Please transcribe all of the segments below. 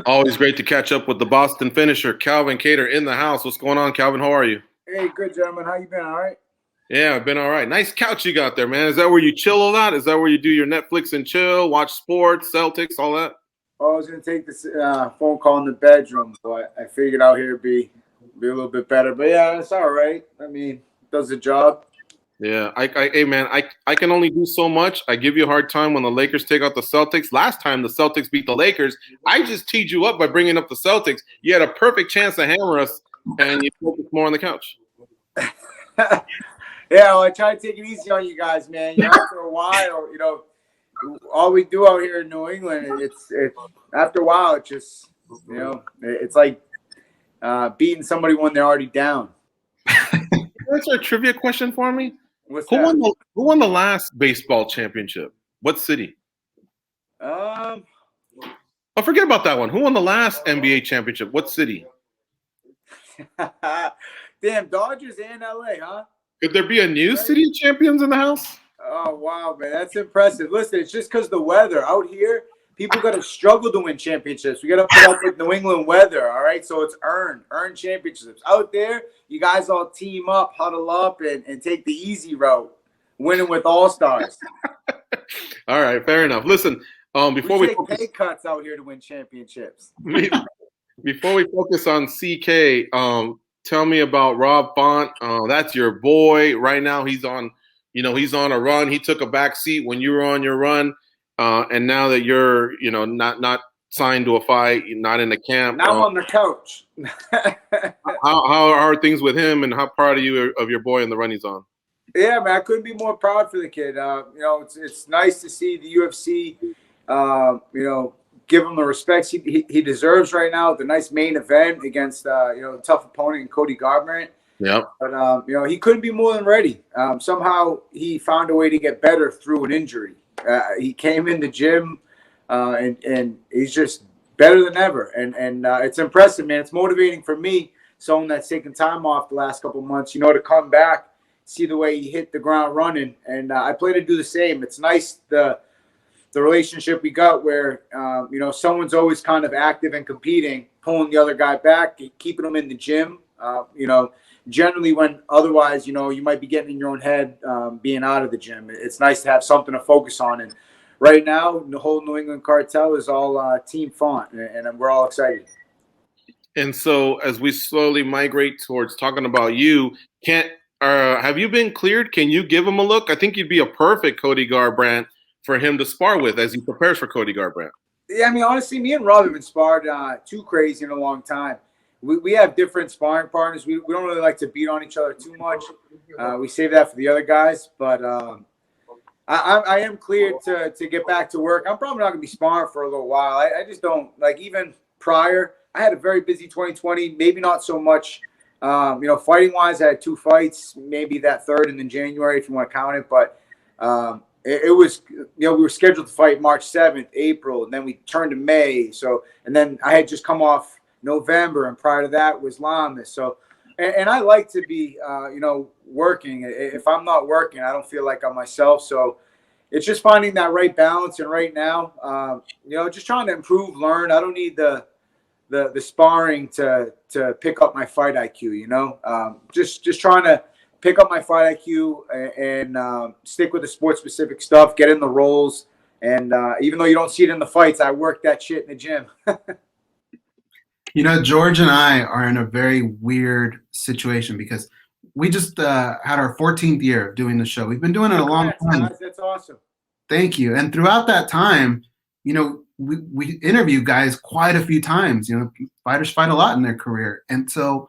Always great to catch up with the Boston finisher, Calvin Kattar, in the house. What's going on, Calvin? How are you? Hey, good, gentlemen. How you been? All right? Yeah, I've been all right. Nice couch you got there, man. Is that where you chill a lot? Is that where you do your Netflix and chill, watch sports, Celtics, all that? Oh, I was going to take this phone call in the bedroom, but I figured out here be a little bit better. But, yeah, it's all right. I mean, it does the job. Yeah, hey, man, I can only do so much. I give you a hard time when the Lakers take out the Celtics. Last time the Celtics beat the Lakers, I just teed you up by bringing up the Celtics. You had a perfect chance to hammer us, and you focused more on the couch. Yeah, well, I try to take it easy on you guys, man. After a while, all we do out here in New England, it's after a while, it just, it's like beating somebody when they're already down. That's a trivia question for me. Who won the last baseball championship? What city? Oh, forget about that one. Who won the last NBA championship? What city? Damn, Dodgers and LA, huh? Could there be a new city of champions in the house? Oh, wow, man. That's impressive. Listen, it's just because the weather out here, people got to struggle to win championships. We got to put up with New England weather, all right? So it's earned championships. Out there, you guys all team up, huddle up, and take the easy route, winning with all-stars. All right, fair enough. Listen, before we take pay cuts out here to win championships. Before we focus on CK, tell me about Rob Font. That's your boy. Right now he's on a run. He took a back seat when you were on your run. And now that you're, not signed to a fight, not in the camp. Now on the couch. how are things with him, and how proud are you of your boy and the run he's on? Yeah, man, I couldn't be more proud for the kid. It's nice to see the UFC, give him the respect he deserves right now. The nice main event against, a tough opponent in Cody Garbrandt. Yeah. But, he couldn't be more than ready. Somehow he found a way to get better through an injury. He came in the gym, and he's just better than ever. And it's impressive, man. It's motivating for me, someone that's taken time off the last couple of months, to come back, see the way he hit the ground running. And I plan to do the same. It's nice, the relationship we got where, someone's always kind of active and competing, pulling the other guy back, keeping them in the gym. Generally when otherwise, you might be getting in your own head being out of the gym. It's nice to have something to focus on. And right now, the whole New England cartel is all Team Font, and we're all excited. And so as we slowly migrate towards talking about you, have you been cleared? Can you give him a look? I think you'd be a perfect Cody Garbrandt for him to spar with as he prepares for Cody Garbrandt. Yeah, I mean, honestly, me and Rob have been sparred too crazy in a long time. We have different sparring partners. We don't really like to beat on each other too much. We save that for the other guys. But I am cleared to get back to work. I'm probably not going to be sparring for a little while. I just don't, even prior, I had a very busy 2020, maybe not so much. Fighting-wise, I had 2 fights, maybe that third and then January if you want to count it. But it was, we were scheduled to fight March 7th, April, and then we turned to May. And then I had just come off November, and prior to that was Lamas. So, and I like to be, working. If I'm not working, I don't feel like I'm myself. So it's just finding that right balance. And right now, just trying to improve, learn. I don't need the sparring to pick up my fight IQ, just trying to pick up my fight IQ and stick with the sports specific stuff, get in the roles. And even though you don't see it in the fights, I work that shit in the gym. George and I are in a very weird situation because we just had our 14th year of doing the show. We've been doing it a long time. That's awesome. Thank you. And throughout that time, we interview guys quite a few times. Fighters fight a lot in their career. And so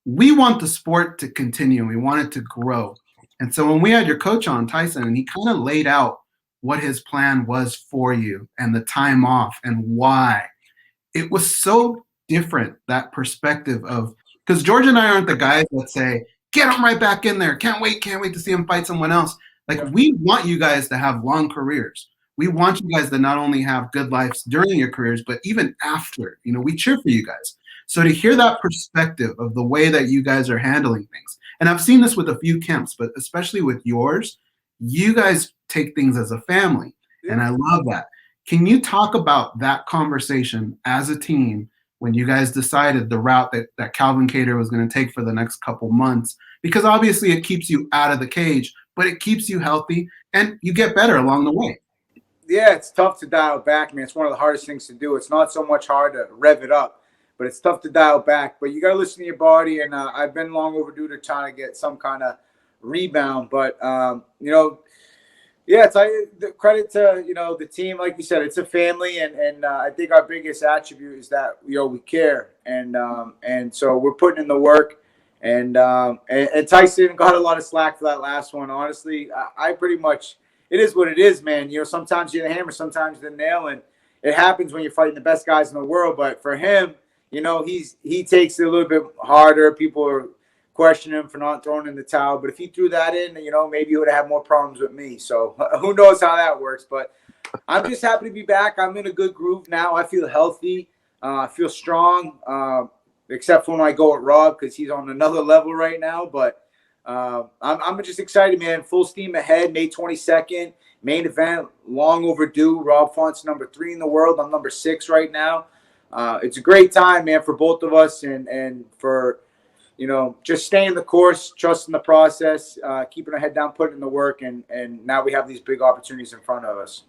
we want the sport to continue. We want it to grow. And so when we had your coach on, Tyson, and he kind of laid out what his plan was for you and the time off and why, it was so different, that perspective of, because George and I aren't the guys that say, get him right back in there. Can't wait to see him fight someone else. We want you guys to have long careers. We want you guys to not only have good lives during your careers, but even after. We cheer for you guys. So to hear that perspective of the way that you guys are handling things, and I've seen this with a few camps, but especially with yours, you guys take things as a family, and I love that. Can you talk about that conversation as a team when you guys decided the route that Calvin Kattar was going to take for the next couple months? Because obviously it keeps you out of the cage, but it keeps you healthy and you get better along the way. Yeah, it's tough to dial back, man. It's one of the hardest things to do. It's not so much hard to rev it up, but it's tough to dial back. But you got to listen to your body, and I've been long overdue to trying to get some kind of rebound. But, yeah, it's the credit to, the team. Like you said, it's a family, and I think our biggest attribute is that, we care. And so we're putting in the work. And Tyson got a lot of slack for that last one. Honestly, I pretty much – it is what it is, man. Sometimes you're the hammer, sometimes you're the nail, and it happens when you're fighting the best guys in the world. But for him, he takes it a little bit harder. People are questioning him for not throwing in the towel. But if he threw that in, maybe he would have had more problems with me. So who knows how that works. But I'm just happy to be back. I'm in a good groove now. I feel healthy. I feel strong, except for when I go at Rob because he's on another level right now. But I'm just excited, man. Full steam ahead. May 22nd, main event, long overdue. Rob Font's number 3 in the world. I'm number 6 right now. It's a great time, man, for both of us, and for just staying the course, trusting the process, keeping our head down, putting in the work, and now we have these big opportunities in front of us.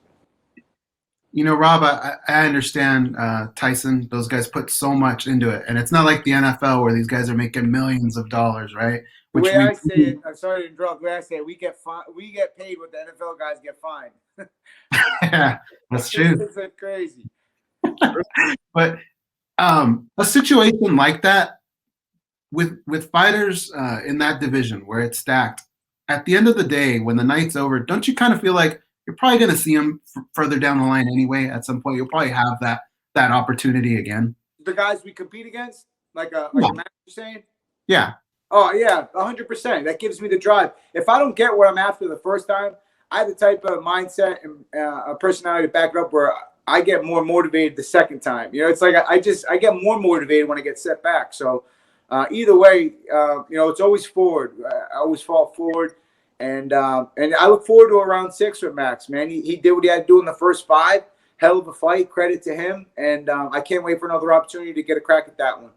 Rob, I understand Tyson. Those guys put so much into it, and it's not like the NFL where these guys are making millions of dollars, right? The way I say it, I'm sorry to interrupt. The way I say it, we get paid what the NFL guys get fined. Yeah, that's true. It's crazy. But a situation like that with fighters in that division where it's stacked, at the end of the day, when the night's over, don't you kind of feel like you're probably going to see them further down the line anyway? At some point, you'll probably have that opportunity again. The guys we compete against, like a Max, you're saying? Yeah. Oh, yeah, 100%. That gives me the drive. If I don't get what I'm after the first time, I have the type of mindset and a personality to back it up where I get more motivated the second time. It's like I get more motivated when I get set back. So either way, it's always forward. I always fall forward. And I look forward to a round 6 with Max, man. He did what he had to do in the first 5. Hell of a fight. Credit to him. And I can't wait for another opportunity to get a crack at that one.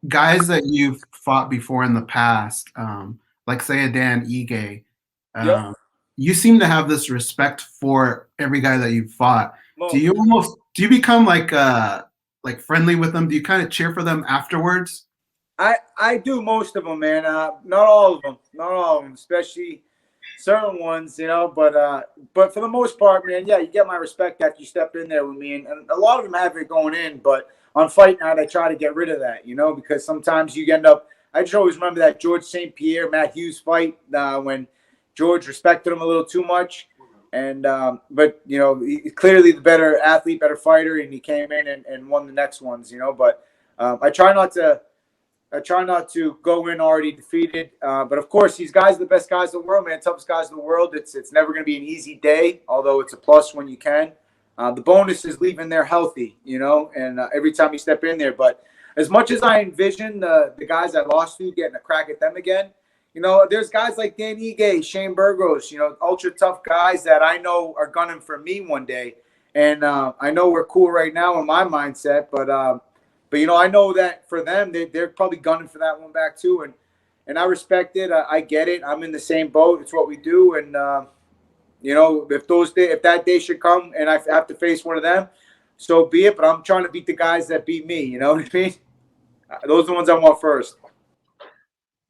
Guys that you've fought before in the past, like say a Dan Ige, Yep. You seem to have this respect for every guy that you've fought. Well, Do you become like friendly with them? Do you kind of cheer for them afterwards? I do most of them, man. Not all of them, especially certain ones, but for the most part, man, yeah, you get my respect after you step in there with me, and a lot of them have it going in, but on fight night, I try to get rid of that, because sometimes you end up. I just always remember that George St. Pierre, Matt Hughes fight when George respected him a little too much, and but he's clearly the better athlete, better fighter, and he came in and won the next ones, But I try not to go in already defeated. But of course, these guys are the best guys in the world, man. Toughest guys in the world. It's never going to be an easy day, although it's a plus when you can. The bonus is leaving there healthy, and every time you step in there. But as much as I envision the guys I lost to getting a crack at them again, there's guys like Dan Ige, Shane Burgos, ultra tough guys that I know are gunning for me one day. And I know we're cool right now in my mindset, but I know that for them, they're probably gunning for that one back too. And I respect it. I get it. I'm in the same boat. It's what we do. And, if that day should come and I have to face one of them, so be it. But I'm trying to beat the guys that beat me. You know what I mean? Those are the ones I want first.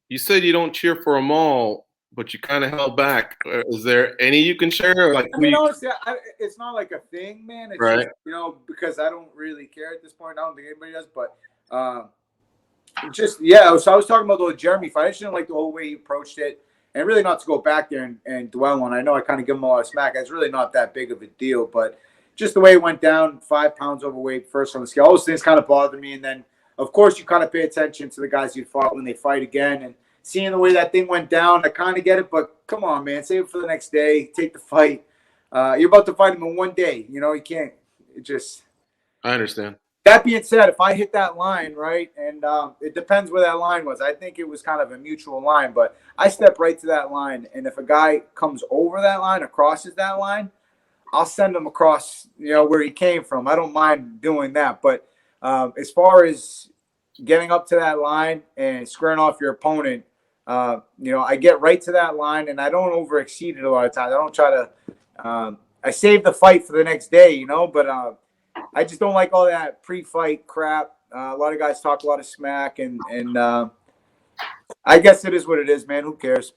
You said you don't cheer for them all, but you kind of held back. Is there any you can share? Honestly, it's not like a thing, man. It's right. Just, because I don't really care at this point. I don't think anybody does. But so I was talking about the Jeremy fight. I just didn't like the whole way he approached it. And really not to go back there and dwell on. I know I kind of give him a lot of smack. It's really not that big of a deal. But just the way it went down, 5 pounds overweight first on the scale, all those things kind of bothered me. And then, of course, you kind of pay attention to the guys you fought when they fight again. And seeing the way that thing went down, I kind of get it. But come on, man, save it for the next day. Take the fight. You're about to fight him in one day. You can't. I understand. That being said, if I hit that line, right, and it depends where that line was. I think it was kind of a mutual line, but I step right to that line, and if a guy comes over that line or crosses that line, I'll send him across, where he came from. I don't mind doing that. But as far as getting up to that line and squaring off your opponent, I get right to that line and I don't overexceed it a lot of times. I don't try to I save the fight for the next day, but I just don't like all that pre-fight crap. A lot of guys talk a lot of smack, and I guess it is what it is, man. Who cares?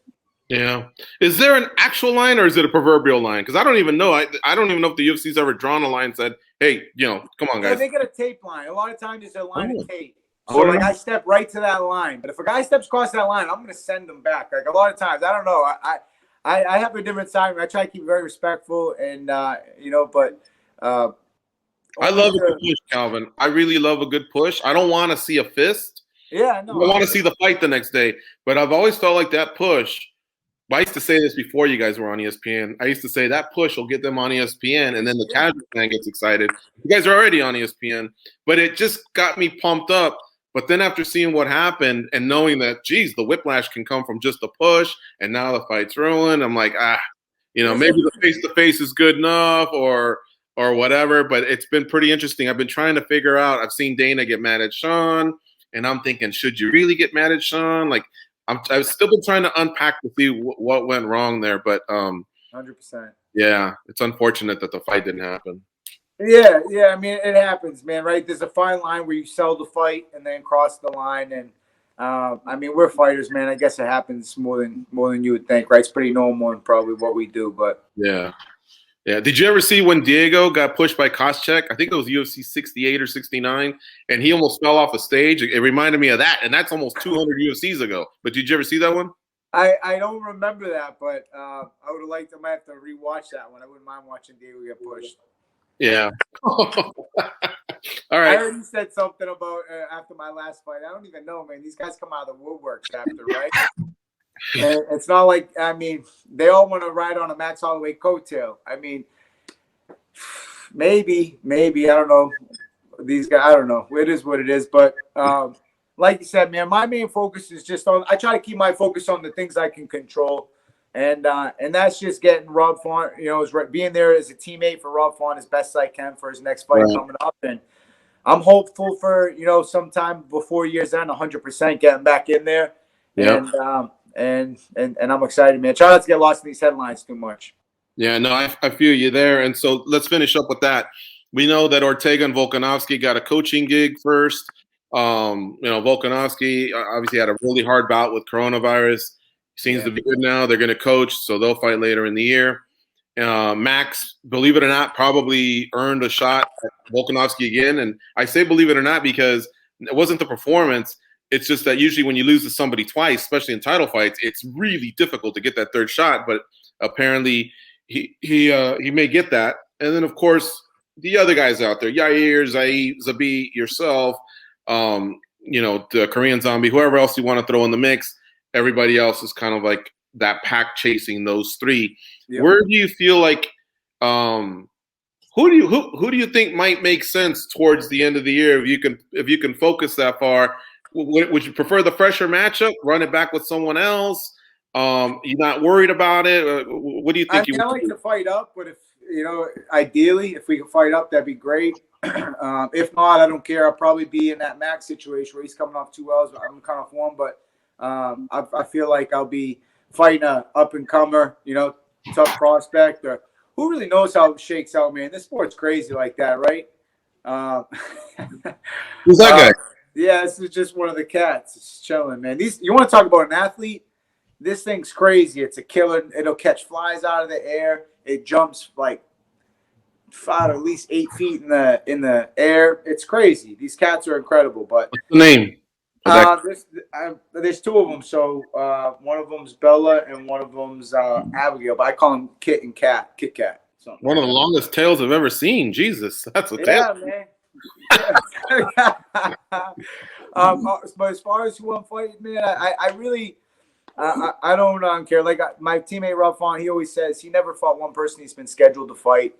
Yeah. Is there an actual line or is it a proverbial line? Because I don't even know. I don't even know if the UFC's ever drawn a line and said, hey, come on, guys. Yeah, they get a tape line. A lot of times it's a line of tape. So, I step right to that line. But if a guy steps across that line, I'm going to send them back. Like, a lot of times, I don't know. I have a different side. I try to keep it very respectful, and, but I love a good push, Calvin. I really love a good push. I don't want to see a fist. Yeah, no. I want to see the fight the next day. But I've always felt like that push. I used to say this before you guys were on ESPN. I used to say that push will get them on ESPN, and then the casual fan gets excited. You guys are already on ESPN. But it just got me pumped up. But then after seeing what happened and knowing that, geez, the whiplash can come from just a push, and now the fight's ruined, I'm like, maybe the face-to-face is good enough or whatever. But it's been pretty interesting. I've been trying to figure out. I've seen Dana get mad at Sean, and I'm thinking, should you really get mad at Sean? Like, I've still been trying to unpack to see what went wrong there. But 100%. Yeah, it's unfortunate that the fight didn't happen. Yeah. I mean, it happens, man. Right? There's a fine line where you sell the fight and then cross the line. And I mean, we're fighters, man. I guess it happens more than you would think, right? It's pretty normal and probably what we do. But yeah. Did you ever see when Diego got pushed by Koscheck? I think it was UFC 68 or 69, and he almost fell off the stage. It reminded me of that, and that's almost 200 UFCs ago. But did you ever see that one? I don't remember that, but I would have liked. I might have to rewatch that one. I wouldn't mind watching Diego get pushed. Yeah. All right. I already said something about after my last fight. I don't even know, man. These guys come out of the woodworks after, right? And it's not like, I mean, they all want to ride on a Max Holloway coattail. I mean, maybe, I don't know. These guys, I don't know. It is what it is. But like you said, man, my main focus is just on, I try to keep my focus on the things I can control. And that's just getting Rob Font, being there as a teammate for Rob Font as best I can for his next fight coming up. And I'm hopeful for, sometime before year's end, 100% getting back in there. Yeah. And I'm excited, man. Try not to get lost in these headlines too much. Yeah, no, I feel you there. And so let's finish up with that. We know that Ortega and Volkanovski got a coaching gig first. Volkanovski obviously had a really hard bout with coronavirus. Seems to be good now. They're going to coach, so they'll fight later in the year. Max, believe it or not, probably earned a shot at Volkanovski again. And I say believe it or not because it wasn't the performance. It's just that usually when you lose to somebody twice, especially in title fights, it's really difficult to get that third shot. But apparently he may get that. And then, of course, the other guys out there, Yair, Zabit, yourself, the Korean Zombie, whoever else you want to throw in the mix, everybody else is kind of like that pack chasing those three. Yep. Where do you feel like who do you think might make sense towards the end of the year if you can focus that far? Would you prefer the fresher matchup? Run it back with someone else? You're not worried about it? What do you think? I like to fight up, but if ideally, if we can fight up, that'd be great. If not, I don't care. I'll probably be in that Max situation where he's coming off 2 L's. I'm kind of one, but I feel like I'll be fighting a up and comer, tough prospect. Or who really knows how it shakes out, man? This sport's crazy like that, right? Who's that guy? Yeah, this is just one of the cats. It's chilling, man. You want to talk about an athlete? This thing's crazy. It's a killer. It'll catch flies out of the air. It jumps like 5 at least 8 feet in the air. It's crazy. These cats are incredible. But what's the name? There's 2 of them. So one of them's Bella and one of them's Abigail. But I call them Kit and Cat. Kit Kat. Something. One of the longest tails I've ever seen. Jesus, that's a tail. Yeah, man. But as far as who I'm fighting, man, I really I don't care. Like my teammate Rob Font, he always says he never fought one person he's been scheduled to fight.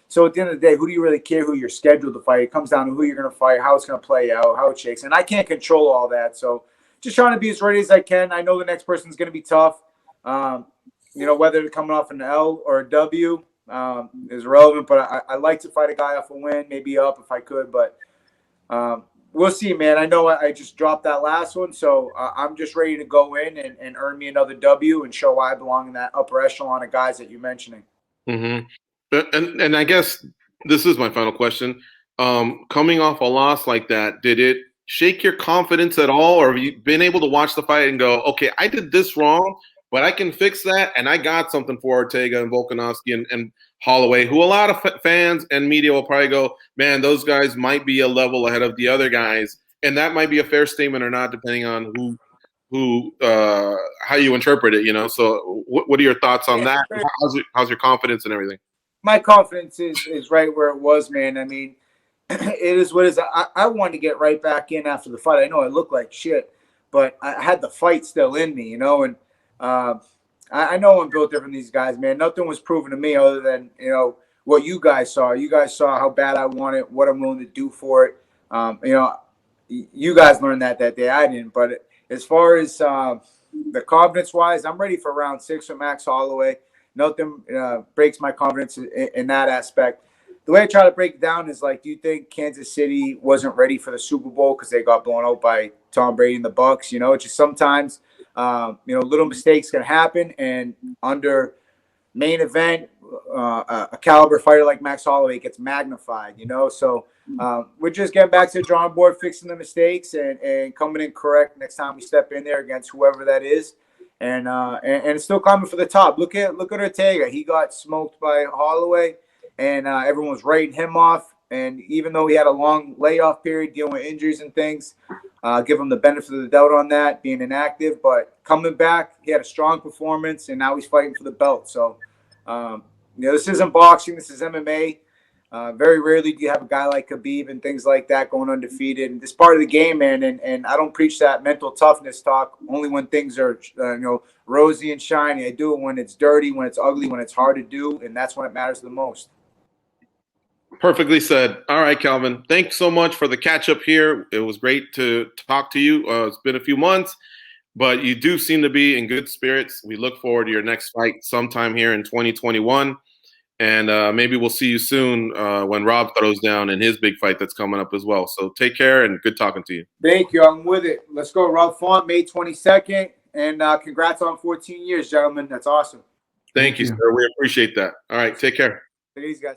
So at the end of the day, who do you really care who you're scheduled to fight? It comes down to who you're going to fight, how it's going to play out, how it shakes. And I can't control all that. So just trying to be as ready as I can. I know the next person's going to be tough. Whether they're coming off an L or a W, is relevant, but I like to fight a guy off a win, maybe up if I could, but we'll see, man. I know I just dropped that last one, so I'm just ready to go in and earn me another W and show why I belong in that upper echelon of guys that you're mentioning. Mm-hmm. And I guess this is my final question. Coming off a loss like that, did it shake your confidence at all, or have you been able to watch the fight and go, okay, I did this wrong, but I can fix that, and I got something for Ortega and Volkanovski and Holloway, who a lot of fans and media will probably go, man, those guys might be a level ahead of the other guys, and that might be a fair statement or not, depending on how you interpret it, you know. So what are your thoughts on that? How's your confidence and everything? My confidence is right where it was, man. I mean, it is what it is. I wanted to get right back in after the fight. I know I looked like shit, but I had the fight still in me, you know. And I know I'm built different than these guys, man. Nothing was proven to me other than, you know, what you guys saw. You guys saw how bad I want it, what I'm willing to do for it. You know, you guys learned that day. I didn't. But as far as the confidence-wise, I'm ready for round 6 with Max Holloway. Nothing breaks my confidence in that aspect. The way I try to break it down is like, do you think Kansas City wasn't ready for the Super Bowl because they got blown out by Tom Brady and the Bucs? You know, it's just sometimes, you know, little mistakes can happen, and under main event, a caliber fighter like Max Holloway gets magnified, you know? So we're just getting back to the drawing board, fixing the mistakes and coming in correct next time we step in there against whoever that is. And it's still coming for the top. Look at Ortega. He got smoked by Holloway, and everyone was writing him off. And even though he had a long layoff period dealing with injuries and things, give him the benefit of the doubt on that, being inactive. But coming back, he had a strong performance, and now he's fighting for the belt. So, you know, this isn't boxing. This is MMA. Very rarely do you have a guy like Khabib and things like that going undefeated. And it's part of the game, man. And I don't preach that mental toughness talk only when things are, you know, rosy and shiny. I do it when it's dirty, when it's ugly, when it's hard to do. And that's when it matters the most. Perfectly said. All right, Calvin. Thanks so much for the catch up here. It was great to talk to you. It's been a few months, but you do seem to be in good spirits. We look forward to your next fight sometime here in 2021. And maybe we'll see you soon when Rob throws down in his big fight that's coming up as well. So take care and good talking to you. Thank you. I'm with it. Let's go, Rob Font, May 22nd. And congrats on 14 years, gentlemen. That's awesome. Thank you, sir. We appreciate that. All right. Take care. Thanks, guys.